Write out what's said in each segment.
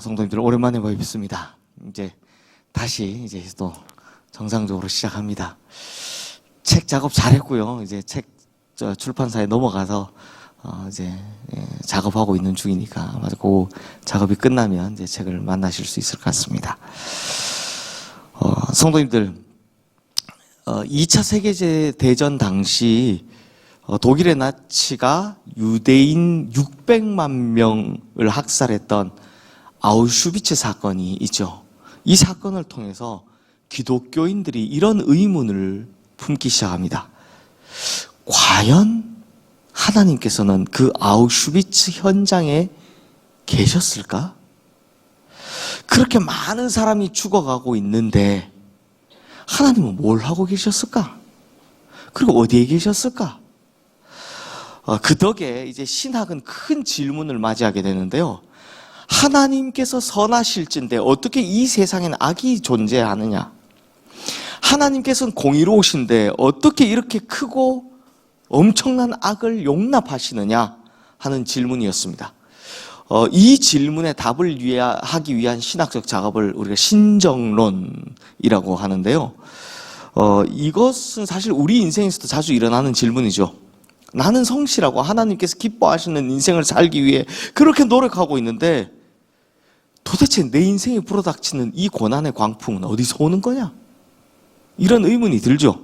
성도님들 오랜만에 뵙습니다. 이제 다시 또 정상적으로 시작합니다. 책 작업 잘했고요. 이제 책 출판사에 넘어가서 이제 작업하고 있는 중이니까 아마 그 작업이 끝나면 이제 책을 만나실 수 있을 것 같습니다. 성도님들, 2차 세계대전 당시 독일의 나치가 유대인 600만 명을 학살했던 아우슈비츠 사건이 있죠. 이 사건을 통해서 기독교인들이 이런 의문을 품기 시작합니다. 과연 하나님께서는 그 아우슈비츠 현장에 계셨을까? 그렇게 많은 사람이 죽어가고 있는데 하나님은 뭘 하고 계셨을까? 그리고 어디에 계셨을까? 그 덕에 이제 신학은 큰 질문을 맞이하게 되는데요. 하나님께서 선하실진데 어떻게 이 세상엔 악이 존재하느냐? 하나님께서는 공의로우신데 어떻게 이렇게 크고 엄청난 악을 용납하시느냐? 하는 질문이었습니다. 이 질문에 답을 하기 위한 신학적 작업을 우리가 신정론이라고 하는데요. 이것은 사실 우리 인생에서도 자주 일어나는 질문이죠. 나는 성실하고 하나님께서 기뻐하시는 인생을 살기 위해 그렇게 노력하고 있는데 도대체 내 인생에 불어닥치는 이 고난의 광풍은 어디서 오는 거냐? 이런 의문이 들죠.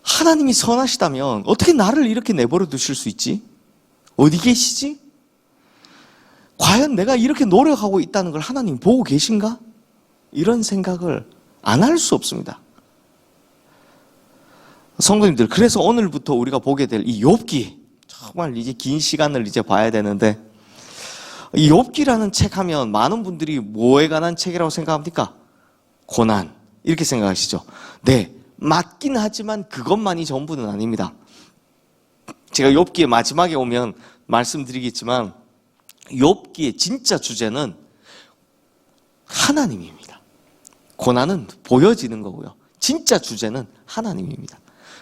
하나님이 선하시다면 어떻게 나를 이렇게 내버려 두실 수 있지? 어디 계시지? 과연 내가 이렇게 노력하고 있다는 걸 하나님 보고 계신가? 이런 생각을 안 할 수 없습니다. 성도님들, 그래서 오늘부터 우리가 보게 될 이 욥기, 정말 이제 긴 시간을 이제 봐야 되는데, 이 욥기라는 책 하면 많은 분들이 뭐에 관한 책이라고 생각합니까? 고난, 이렇게 생각하시죠. 네, 맞긴 하지만 그것만이 전부는 아닙니다. 제가 욥기의 마지막에 오면 말씀드리겠지만 욥기의 진짜 주제는 하나님입니다. 고난은 보여지는 거고요. 진짜 주제는 하나님입니다.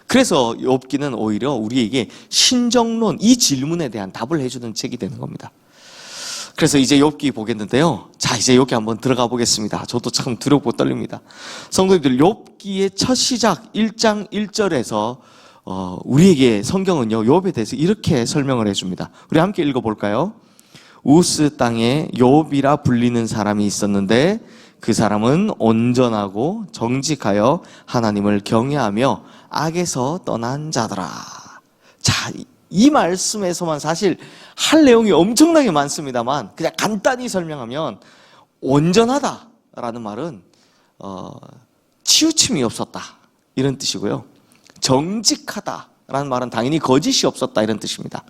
그래서 욥기는 오히려 우리에게 신정론, 이 질문에 대한 답을 해주는 책이 되는 겁니다. 그래서 이제 욥기 보겠는데요. 자, 이제 욥기 한번 들어가 보겠습니다. 저도 참 두렵고 떨립니다. 성도님들, 욥기의 첫 시작 1장 1절에서 우리에게 성경은요, 욥에 대해서 이렇게 설명을 해줍니다. 우리 함께 읽어볼까요? 우스 땅에 욥이라 불리는 사람이 있었는데 그 사람은 온전하고 정직하여 하나님을 경외하며 악에서 떠난 자더라. 자, 이 말씀에서만 사실 할 내용이 엄청나게 많습니다만 그냥 간단히 설명하면 온전하다라는 말은 치우침이 없었다 이런 뜻이고요. 정직하다라는 말은 당연히 거짓이 없었다 이런 뜻입니다.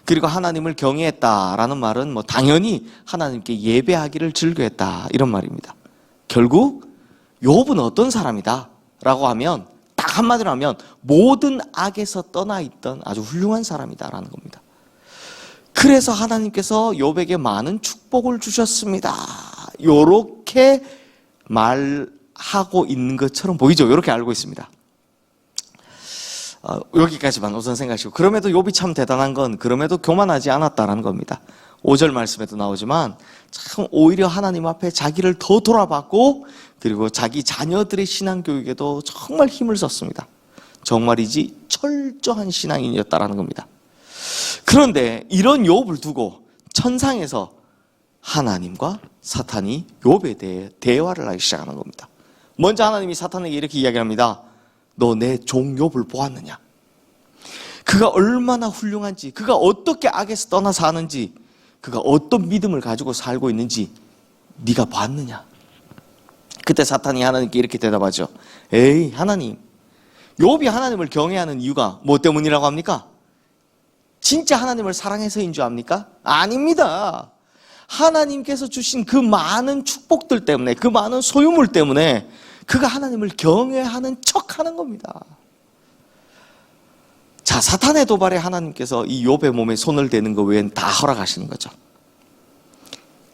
그리고 하나님을 경외했다라는 말은 당연히 하나님께 예배하기를 즐겨했다 이런 말입니다. 결국 욥은 어떤 사람이다 라고 하면 딱 한마디로 하면 모든 악에서 떠나 있던 아주 훌륭한 사람이다라는 겁니다. 그래서 하나님께서 욥에게 많은 축복을 주셨습니다. 요렇게 말하고 있는 것처럼 보이죠? 요렇게 알고 있습니다. 여기까지만 우선 생각하시고, 그럼에도 욥이 참 대단한 건 그럼에도 교만하지 않았다라는 겁니다. 5절 말씀에도 나오지만 참 오히려 하나님 앞에 자기를 더 돌아봤고 그리고 자기 자녀들의 신앙교육에도 정말 힘을 썼습니다. 정말이지 철저한 신앙인이었다라는 겁니다. 그런데 이런 욥을 두고 천상에서 하나님과 사탄이 욥에 대해 대화를 하기 시작하는 겁니다. 먼저 하나님이 사탄에게 이렇게 이야기합니다. 너 내 종 욥을 보았느냐? 그가 얼마나 훌륭한지, 그가 어떻게 악에서 떠나 사는지, 그가 어떤 믿음을 가지고 살고 있는지 네가 봤느냐? 그때 사탄이 하나님께 이렇게 대답하죠. 에이, 하나님, 욥이 하나님을 경외하는 이유가 뭐 때문이라고 합니까? 진짜 하나님을 사랑해서인 줄 압니까? 아닙니다. 하나님께서 주신 그 많은 축복들 때문에, 그 많은 소유물 때문에 그가 하나님을 경외하는 척하는 겁니다. 자, 사탄의 도발에 하나님께서 이 욥의 몸에 손을 대는 것 외엔 다 허락하시는 거죠.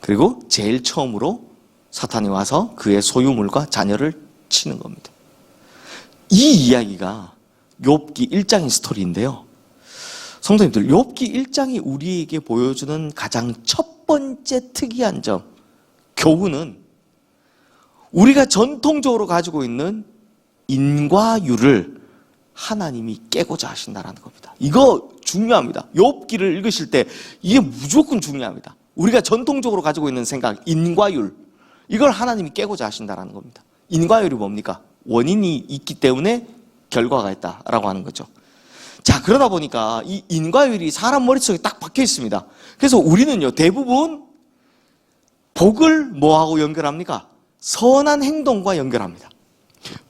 그리고 제일 처음으로 사탄이 와서 그의 소유물과 자녀를 치는 겁니다. 이 이야기가 욥기 1장의 스토리인데요. 성도님들, 욥기 1장이 우리에게 보여주는 가장 첫 번째 특이한 점, 교훈은 우리가 전통적으로 가지고 있는 인과율을 하나님이 깨고자 하신다는 겁니다. 이거 중요합니다. 욥기를 읽으실 때 이게 무조건 중요합니다. 우리가 전통적으로 가지고 있는 생각, 인과율, 이걸 하나님이 깨고자 하신다는 겁니다. 인과율이 뭡니까? 원인이 있기 때문에 결과가 있다라고 하는 거죠. 자, 그러다 보니까 이 인과율이 사람 머릿속에 딱 박혀 있습니다. 그래서 우리는요, 대부분 복을 뭐하고 연결합니까? 선한 행동과 연결합니다.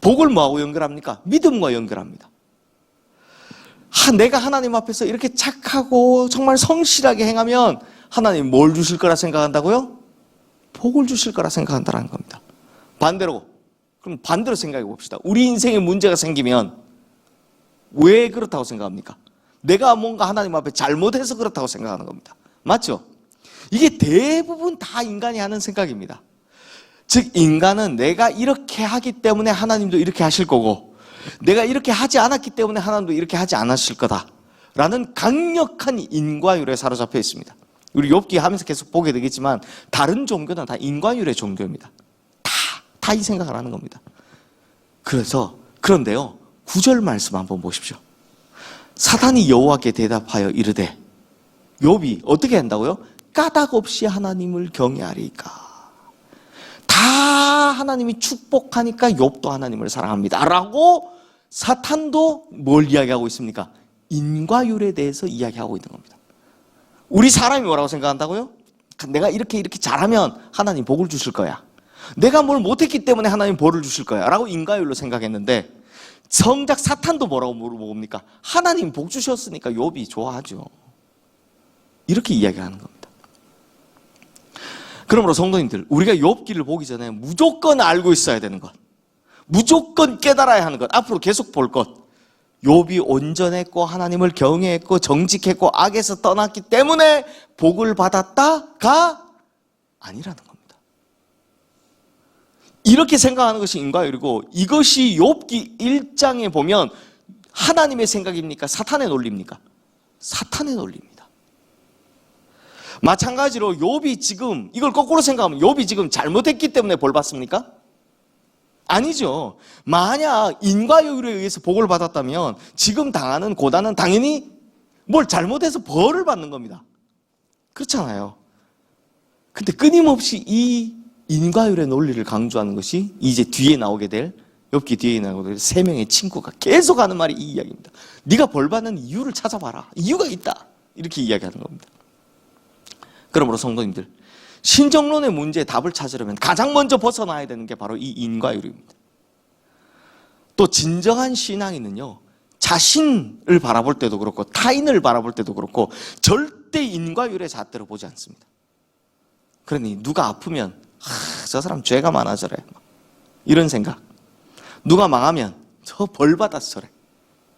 복을 뭐하고 연결합니까? 믿음과 연결합니다. 내가 하나님 앞에서 이렇게 착하고 정말 성실하게 행하면 하나님 뭘 주실 거라 생각한다고요? 복을 주실 거라 생각한다는 겁니다. 반대로, 그럼 반대로 생각해 봅시다. 우리 인생에 문제가 생기면 왜 그렇다고 생각합니까? 내가 뭔가 하나님 앞에 잘못해서 그렇다고 생각하는 겁니다. 맞죠? 이게 대부분 다 인간이 하는 생각입니다. 즉, 인간은 내가 이렇게 하기 때문에 하나님도 이렇게 하실 거고, 내가 이렇게 하지 않았기 때문에 하나님도 이렇게 하지 않으실 거다라는 강력한 인과율에 사로잡혀 있습니다. 우리 욥기 하면서 계속 보게 되겠지만 다른 종교는 다 인과율의 종교입니다. 다 이 생각을 하는 겁니다. 그런데요, 9절 말씀 한번 보십시오. 사탄이 여호와께 대답하여 이르되, 욥이 어떻게 한다고요? 까닭 없이 하나님을 경외하리이까. 다 하나님이 축복하니까 욥도 하나님을 사랑합니다 라고 사탄도 뭘 이야기하고 있습니까? 인과율에 대해서 이야기하고 있는 겁니다. 우리 사람이 뭐라고 생각한다고요? 내가 이렇게 잘하면 하나님 복을 주실 거야. 내가 뭘 못했기 때문에 하나님 벌을 주실 거야 라고 인과율로 생각했는데, 정작 사탄도 뭐라고 물어봅니까? 하나님 복 주셨으니까 욥이 좋아하죠. 이렇게 이야기하는 겁니다. 그러므로 성도님들, 우리가 욥기를 보기 전에 무조건 알고 있어야 되는 것, 무조건 깨달아야 하는 것, 앞으로 계속 볼 것, 욥이 온전했고 하나님을 경외했고 정직했고 악에서 떠났기 때문에 복을 받았다가 아니라는 겁니다. 이렇게 생각하는 것이 인과율이고, 이것이 욥기 1장에 보면 하나님의 생각입니까? 사탄의 논리입니까? 사탄의 논리입니다. 마찬가지로 욥이 지금 이걸 거꾸로 생각하면 욥이 지금 잘못했기 때문에 벌 받습니까? 아니죠. 만약 인과율에 의해서 복을 받았다면 지금 당하는 고난은 당연히 뭘 잘못해서 벌을 받는 겁니다. 그렇잖아요. 근데 끊임없이 이 인과율의 논리를 강조하는 것이 이제 뒤에 나오게 될, 욥기 뒤에 나오게 될 세 명의 친구가 계속 하는 말이 이 이야기입니다. 네가 벌 받는 이유를 찾아봐라. 이유가 있다. 이렇게 이야기하는 겁니다. 그러므로 성도님들, 신정론의 문제에 답을 찾으려면 가장 먼저 벗어나야 되는 게 바로 이 인과율입니다. 또 진정한 신앙인은요, 자신을 바라볼 때도 그렇고 타인을 바라볼 때도 그렇고 절대 인과율의 잣대로 보지 않습니다. 그러니 누가 아프면 저 사람 죄가 많아 저래, 이런 생각. 누가 망하면 저 벌 받아서 저래,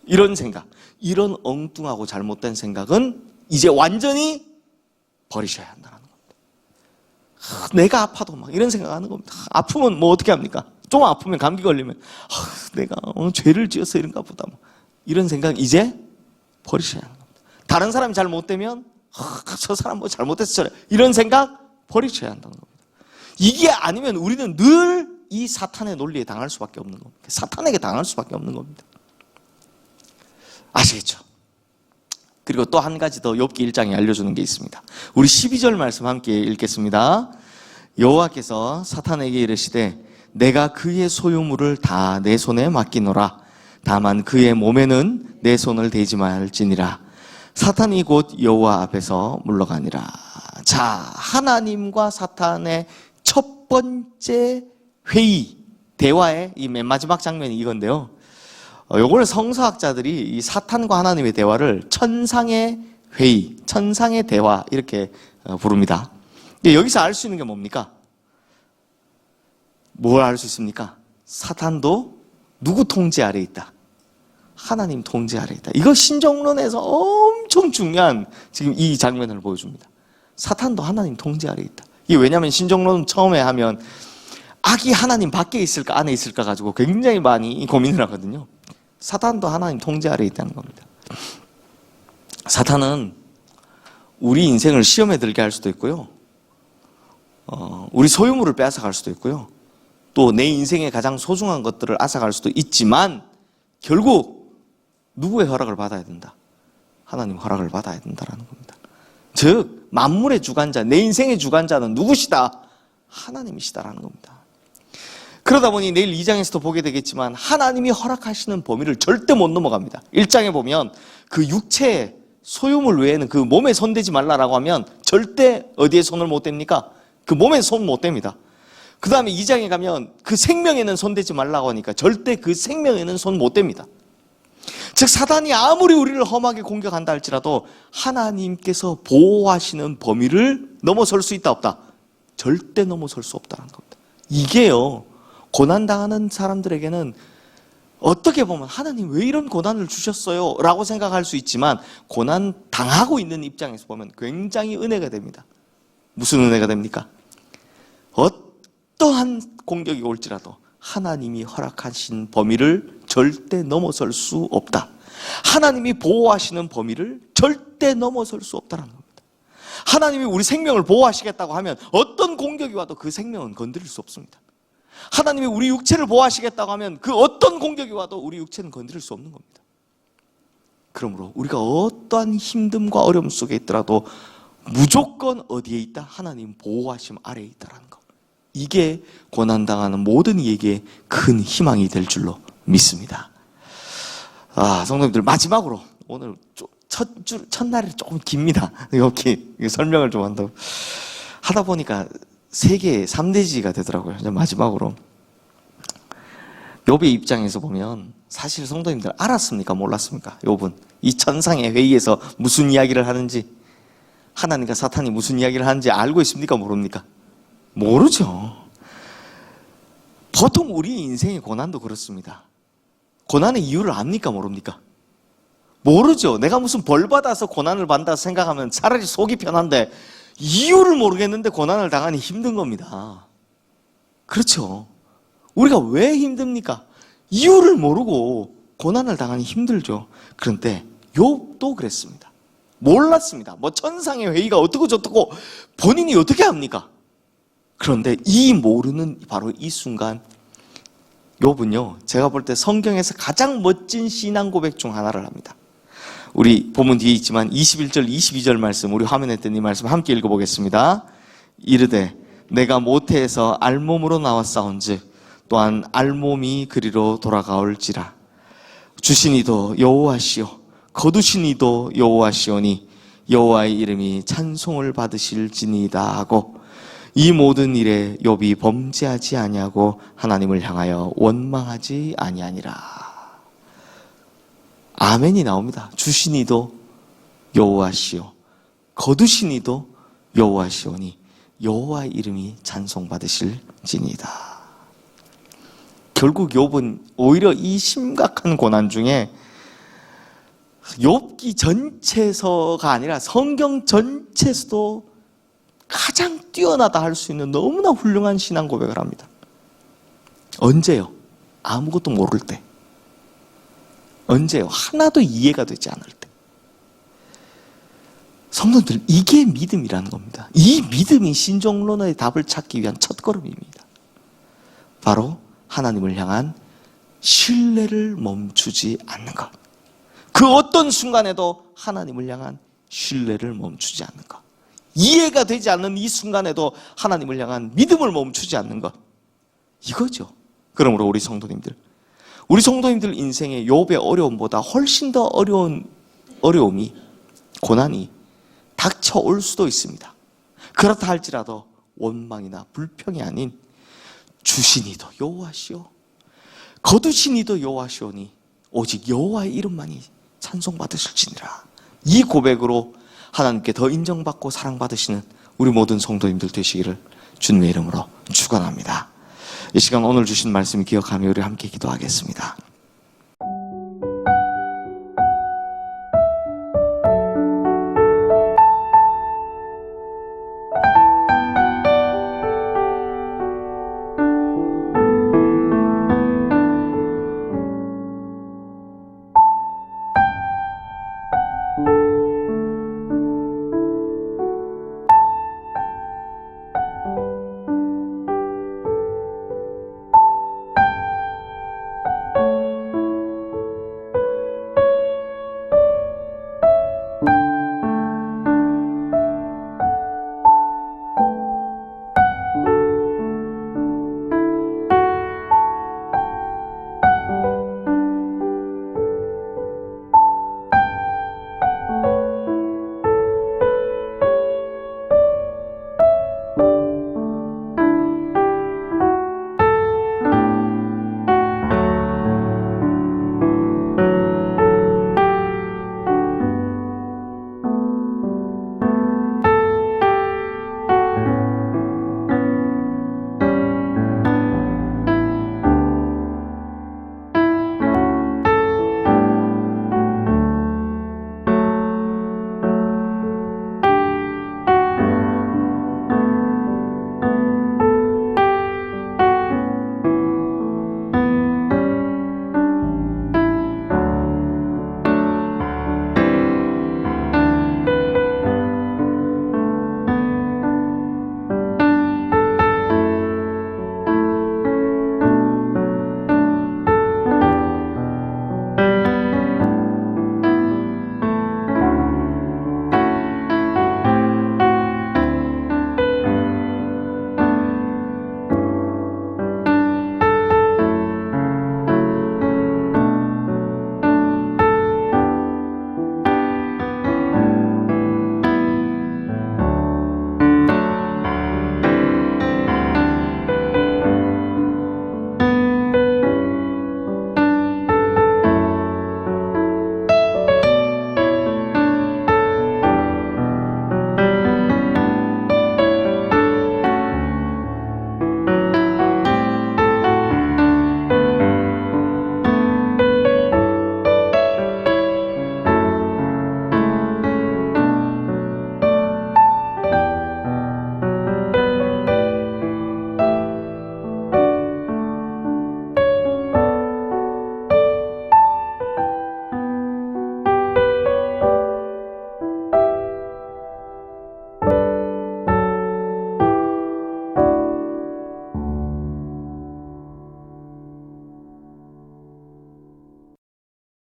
이런 생각. 이런 엉뚱하고 잘못된 생각은 이제 완전히 버리셔야 한다는 겁니다. 내가 아파도 막 이런 생각하는 겁니다. 아프면 뭐 어떻게 합니까? 좀 아프면 감기 걸리면 내가 죄를 지어서 이런가 보다, 이런 생각 이제 버리셔야 하는 겁니다. 다른 사람이 잘못되면 저 사람 뭐 잘못해서 저래, 이런 생각 버리셔야 한다는 겁니다. 이게 아니면 우리는 늘 이 사탄의 논리에 당할 수밖에 없는 겁니다. 사탄에게 당할 수밖에 없는 겁니다. 아시겠죠? 그리고 또 한 가지 더 욥기 1장에 알려주는 게 있습니다. 우리 12절 말씀 함께 읽겠습니다. 여호와께서 사탄에게 이르시되, 내가 그의 소유물을 다 내 손에 맡기노라. 다만 그의 몸에는 내 손을 대지 말지니라. 사탄이 곧 여호와 앞에서 물러가니라. 자, 하나님과 사탄의 첫 번째 회의, 대화의 이 맨 마지막 장면이 이건데요. 요걸 성서학자들이 이 사탄과 하나님의 대화를 천상의 회의, 천상의 대화 이렇게 부릅니다. 여기서 알 수 있는 게 뭡니까? 뭘 알 수 있습니까? 사탄도 누구 통제 아래 있다? 하나님 통제 아래 있다. 이거 신정론에서 엄청 중요한 지금 이 장면을 보여줍니다. 사탄도 하나님 통제 아래 있다. 이게 왜냐하면 신정론 처음에 하면 악이 하나님 밖에 있을까 안에 있을까 가지고 굉장히 많이 고민을 하거든요. 사탄도 하나님 통제 아래 있다는 겁니다. 사탄은 우리 인생을 시험에 들게 할 수도 있고요. 우리 소유물을 빼앗아갈 수도 있고요. 또 내 인생의 가장 소중한 것들을 앗아갈 수도 있지만 결국 누구의 허락을 받아야 된다? 하나님 허락을 받아야 된다라는 겁니다. 즉 만물의 주관자, 내 인생의 주관자는 누구시다? 하나님이시다라는 겁니다. 그러다 보니 내일 2장에서도 보게 되겠지만 하나님이 허락하시는 범위를 절대 못 넘어갑니다. 1장에 보면 그 육체의 소유물 외에는 그 몸에 손대지 말라라고 하면 절대 어디에 손을 못 댑니까? 그 몸에 손 못 댑니다. 그 다음에 2장에 가면 그 생명에는 손대지 말라고 하니까 절대 그 생명에는 손 못 댑니다. 즉 사단이 아무리 우리를 험하게 공격한다 할지라도 하나님께서 보호하시는 범위를 넘어설 수 있다 없다? 절대 넘어설 수 없다는 겁니다. 이게요, 고난당하는 사람들에게는 어떻게 보면 하나님 왜 이런 고난을 주셨어요? 라고 생각할 수 있지만 고난 당하고 있는 입장에서 보면 굉장히 은혜가 됩니다. 무슨 은혜가 됩니까? 어떠한 공격이 올지라도 하나님이 허락하신 범위를 절대 넘어설 수 없다. 하나님이 보호하시는 범위를 절대 넘어설 수 없다는 겁니다. 하나님이 우리 생명을 보호하시겠다고 하면 어떤 공격이 와도 그 생명은 건드릴 수 없습니다. 하나님이 우리 육체를 보호하시겠다고 하면 그 어떤 공격이 와도 우리 육체는 건드릴 수 없는 겁니다. 그러므로 우리가 어떠한 힘듦과 어려움 속에 있더라도 무조건 어디에 있다? 하나님 보호하심 아래에 있다는 것. 이게 고난당하는 모든 이에게 큰 희망이 될 줄로 믿습니다. 성도님들, 마지막으로 오늘 첫날이 조금 깁니다. 이렇게 설명을 좀 한다고 하다 보니까 세계 3대지가 되더라고요. 마지막으로 욥의 입장에서 보면 사실 성도님들 알았습니까? 몰랐습니까? 욥은 이 천상의 회의에서 무슨 이야기를 하는지, 하나님과 사탄이 무슨 이야기를 하는지 알고 있습니까? 모릅니까? 모르죠. 보통 우리 인생의 고난도 그렇습니다. 고난의 이유를 압니까? 모릅니까? 모르죠. 내가 무슨 벌 받아서 고난을 받는다 생각하면 차라리 속이 편한데 이유를 모르겠는데 고난을 당하니 힘든 겁니다. 그렇죠. 우리가 왜 힘듭니까? 이유를 모르고 고난을 당하니 힘들죠. 그런데 욥도 그랬습니다. 몰랐습니다. 천상의 회의가 어떻고 저떻고 본인이 어떻게 합니까? 그런데 이 모르는 바로 이 순간 욥은요, 제가 볼 때 성경에서 가장 멋진 신앙 고백 중 하나를 합니다. 우리 본문 뒤에 있지만 21절 22절 말씀, 우리 화면에 뜬 이 말씀 함께 읽어보겠습니다. 이르되 내가 모태에서 알몸으로 나왔사온즉 또한 알몸이 그리로 돌아가올지라. 주시니도 여호와시오 거두시니도 여호와시오니 여호와의 이름이 찬송을 받으실지니이다 하고 이 모든 일에 욥이 범죄하지 아니하고 하나님을 향하여 원망하지 아니하니라. 아멘이 나옵니다. 주시니도 여호와시오 거두시니도 여호와시오니 여호와의 이름이 찬송받으실지니이다. 결국 욥은 오히려 이 심각한 고난 중에 욥기 전체에서가 아니라 성경 전체에서도 가장 뛰어나다 할 수 있는 너무나 훌륭한 신앙 고백을 합니다. 언제요? 아무것도 모를 때. 언제요? 하나도 이해가 되지 않을 때. 성도들, 이게 믿음이라는 겁니다. 이 믿음이 신종론의 답을 찾기 위한 첫걸음입니다. 바로 하나님을 향한 신뢰를 멈추지 않는 것. 그 어떤 순간에도 하나님을 향한 신뢰를 멈추지 않는 것. 이해가 되지 않는 이 순간에도 하나님을 향한 믿음을 멈추지 않는 것. 이거죠. 그러므로 우리 성도님들 인생의 욥의 어려움보다 훨씬 더 어려운 어려움이, 고난이 닥쳐올 수도 있습니다. 그렇다 할지라도 원망이나 불평이 아닌 주시니도 여호와시오 거두시니도 여호와시오니 오직 여호와의 이름만이 찬송받으실지니라. 이 고백으로 하나님께 더 인정받고 사랑받으시는 우리 모든 성도님들 되시기를 주님의 이름으로 축원합니다. 이 시간 오늘 주신 말씀 기억하며 우리 함께 기도하겠습니다.